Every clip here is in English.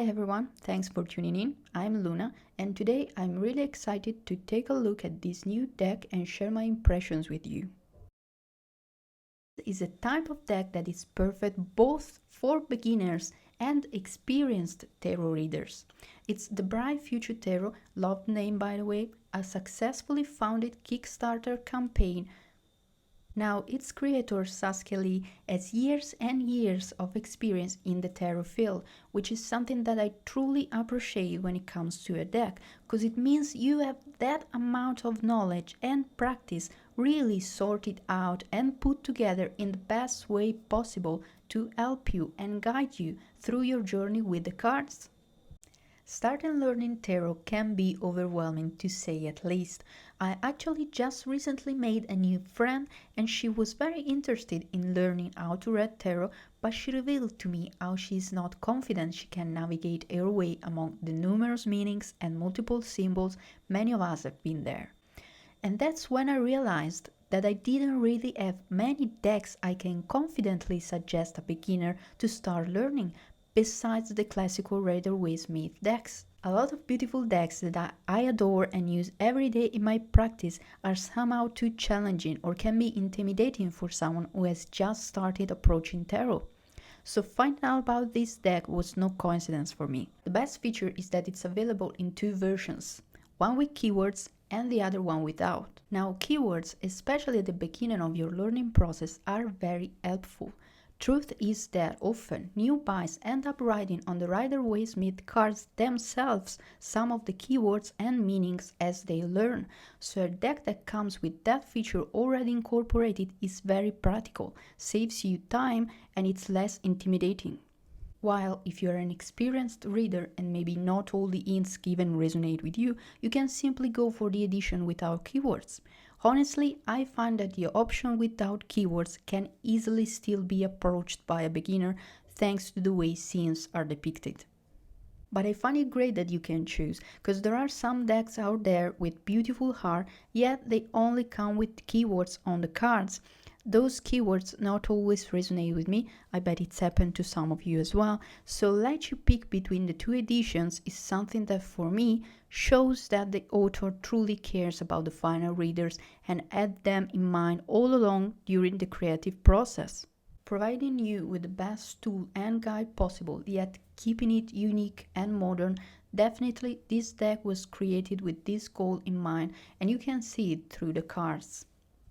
Hi everyone, thanks for tuning in. I'm Luna and today I'm really excited to take a look at this new deck and share my impressions with you. It is a type of deck that is perfect both for beginners and experienced tarot readers. It's the Bright Future Tarot, loved name by the way, a successfully funded Kickstarter campaign. Now, its creator, 𝐏𝐨𝐧'𝐭, has years and years of experience in the tarot field, which is something that I truly appreciate when it comes to a deck, because it means you have that amount of knowledge and practice really sorted out and put together in the best way possible to help you and guide you through your journey with the cards. Starting learning tarot can be overwhelming, to say at least. I actually just recently made a new friend and she was very interested in learning how to read tarot, but she revealed to me how she is not confident she can navigate her way among the numerous meanings and multiple symbols. Many of us have been there. And that's when I realized that I didn't really have many decks I can confidently suggest a beginner to start learning, besides the classical Rider-Waite-Smith decks. A lot of beautiful decks that I adore and use every day in my practice are somehow too challenging or can be intimidating for someone who has just started approaching tarot. So finding out about this deck was no coincidence for me. The best feature is that it's available in two versions, one with keywords and the other one without. Now, keywords, especially at the beginning of your learning process, are very helpful. Truth is that often newbies end up writing on the Rider-Waite-Smith cards themselves some of the keywords and meanings as they learn, so a deck that comes with that feature already incorporated is very practical, saves you time, and it's less intimidating. While if you're an experienced reader and maybe not all the hints given resonate with you, you can simply go for the edition without keywords. Honestly, I find that the option without keywords can easily still be approached by a beginner thanks to the way scenes are depicted. But I find it great that you can choose, because there are some decks out there with beautiful art, yet they only come with keywords on the cards. Those keywords not always resonate with me. I bet it's happened to some of you as well. So let you pick between the two editions is something that for me shows that the author truly cares about the final readers and had them in mind all along during the creative process, providing you with the best tool and guide possible, yet keeping it unique and modern. Definitely this deck was created with this goal in mind, and you can see it through the cards.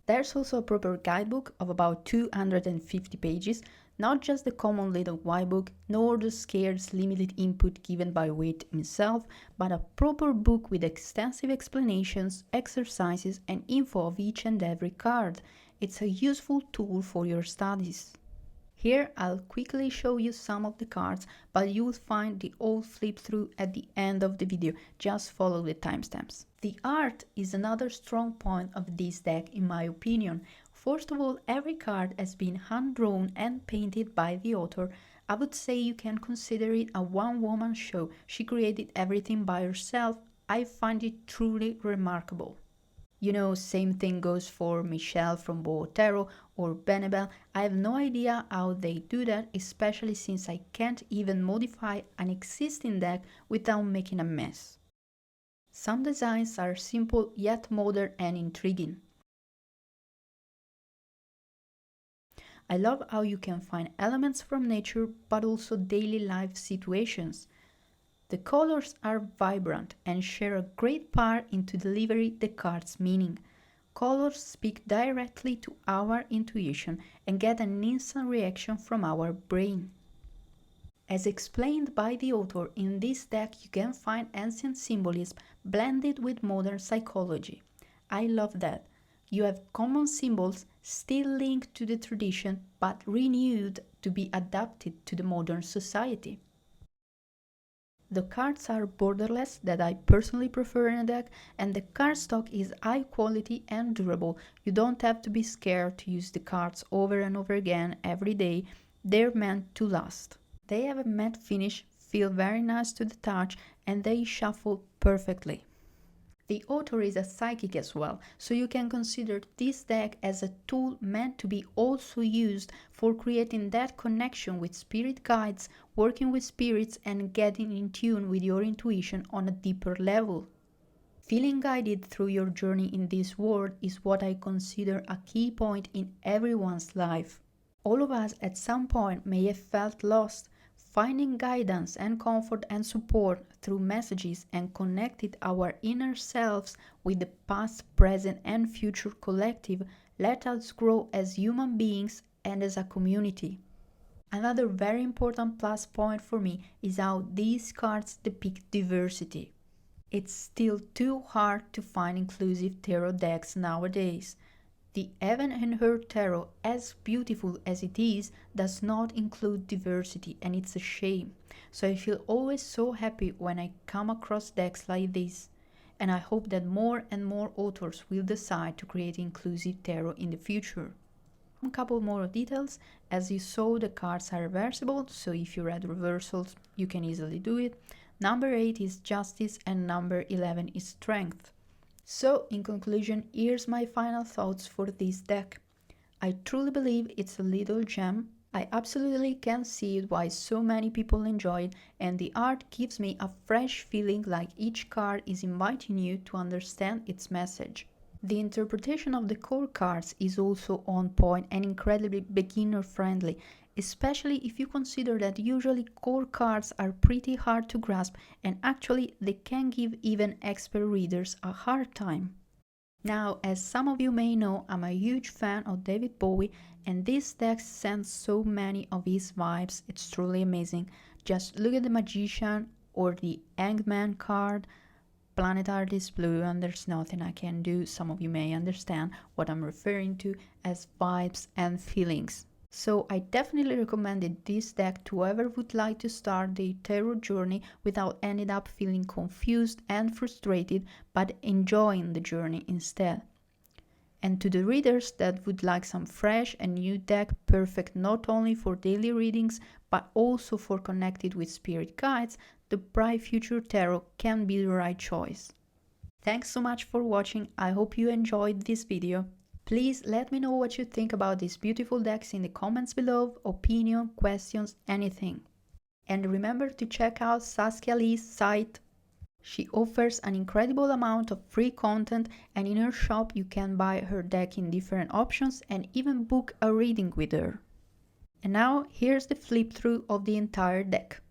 There's also a proper guidebook of about 250 pages, not just the common little white book, nor the scarce limited input given by Waite himself, but a proper book with extensive explanations, exercises, and info of each and every card. It's a useful tool for your studies. Here I'll quickly show you some of the cards, but you will find the whole flip through at the end of the video. Just follow the timestamps. The art is another strong point of this deck in my opinion. First of all, every card has been hand-drawn and painted by the author. I would say you can consider it a one-woman show. She created everything by herself. I find it truly remarkable. You know, same thing goes for Michelle from Boho Tarot or Benebel. I have no idea how they do that, especially since I can't even modify an existing deck without making a mess. Some designs are simple yet modern and intriguing. I love how you can find elements from nature but also daily life situations. The colors are vibrant and share a great part into delivering the card's meaning. Colors speak directly to our intuition and get an instant reaction from our brain. As explained by the author, in this deck you can find ancient symbolism blended with modern psychology. I love that. You have common symbols still linked to the tradition but renewed to be adapted to the modern society. The cards are borderless, that I personally prefer in a deck, and the cardstock is high quality and durable. You don't have to be scared to use the cards over and over again every day. They're meant to last. They have a matte finish, feel very nice to the touch, and they shuffle perfectly. The author is a psychic as well, so you can consider this deck as a tool meant to be also used for creating that connection with spirit guides, working with spirits, and getting in tune with your intuition on a deeper level. Feeling guided through your journey in this world is what I consider a key point in everyone's life. All of us at some point may have felt lost. Finding guidance and comfort and support through messages and connected our inner selves with the past, present, and future collective let us grow as human beings and as a community. Another very important plus point for me is how these cards depict diversity. It's still too hard to find inclusive tarot decks nowadays. The heaven&earth tarot, as beautiful as it is, does not include diversity, and it's a shame. So I feel always so happy when I come across decks like this, and I hope that more and more authors will decide to create inclusive tarot in the future. A couple more details. As you saw, the cards are reversible, so if you read reversals, you can easily do it. Number 8 is Justice and number 11 is Strength. So, in conclusion, here's my final thoughts for this deck. I truly believe it's a little gem. I absolutely can see why so many people enjoy it, and the art gives me a fresh feeling like each card is inviting you to understand its message. The interpretation of the core cards is also on point and incredibly beginner-friendly, especially if you consider that usually core cards are pretty hard to grasp and actually they can give even expert readers a hard time. Now, as some of you may know, I'm a huge fan of David Bowie, and this deck sends so many of his vibes. It's truly amazing. Just look at the Magician or the Hanged Man card. Planet art is blue and there's nothing I can do. Some of you may understand what I'm referring to as vibes and feelings. So I definitely recommended this deck to whoever would like to start the tarot journey without ending up feeling confused and frustrated, but enjoying the journey instead. And to the readers that would like some fresh and new deck, perfect not only for daily readings, but also for connected with spirit guides, the Bright Future Tarot can be the right choice. Thanks so much for watching. I hope you enjoyed this video. Please let me know what you think about these beautiful decks in the comments below, opinion, questions, anything. And remember to check out Saskia Lee's site. She offers an incredible amount of free content, and in her shop you can buy her deck in different options and even book a reading with her. And now here's the flip through of the entire deck.